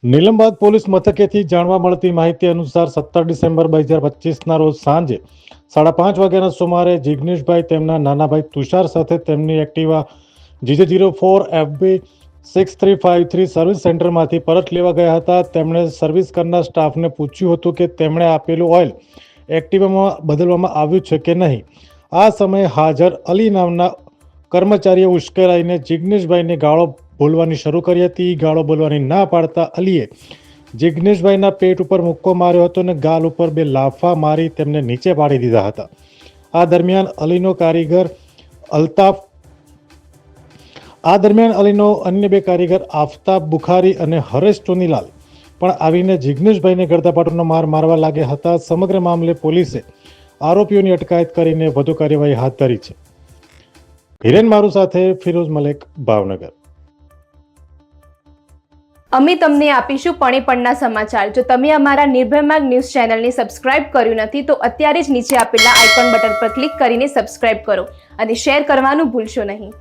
Nilambag police મથકેથી જાણવા મળતી માહિતી અનુસાર 17 ડિસેમ્બર 2025ના રોજ સાંજે 5:30 વાગ્યાના સુમારે જિગ્નેશભાઈ તેમના નાના ભાઈ તુષાર સાથે તેમની એક્ટિવા GJ04FB 6353 સર્વિસ સેન્ટરમાંથી પરત લેવા ગયા હતા. તેમણે સર્વિસ કરનાર સ્ટાફને પૂછ્યું હતું કે તેમણે આપેલું ઓઇલ એક્ટિવામાં બદલવામાં આવ્યું છે કે નહીં. આ સમયે હાજર અલી નામના કર્મચારીએ ઉશ્કેરાઈને જિગ્નેશભાઈને ગાળો બોલવાની શરૂ કરી હતી. ગાળો બોલવાની ના પાડતા અલીએ જિગ્નેશભાઈના પેટ ઉપર મુક્કો માર્યો હતો અને ગાલ ઉપર 2 લાફા મારી તેમને નીચે પાડી દીધા હતા. આ દરમિયાન અલીનો અન્ય 2 કારીગર આફતાબ બુખારી અને હરેશ ચોનીલાલ પણ આવીને જિગ્નેશભાઈને ગળદાપાટુનો માર મારવા લાગ્યા હતા. સમગ્ર મામલે પોલીસે આરોપીઓની અટકાયત કરીને વધુ કાર્યવાહી હાથ ધરી છે. હિરેન મારુ સાથે ફિરોઝ મલેક, ભાવનગર. અમે તમને આપીશું પળે-પળના સમાચાર. જો તમે અમારા નિર્ભય માર્ગ ન્યૂઝ ચેનલને સબસ્ક્રાઇબ કર્યું નથી તો અત્યારે જ નીચે આપેલા આઇકોન બટન પર ક્લિક કરીને સબસ્ક્રાઇબ કરો અને શેર કરવાનું ભૂલશો નહીં.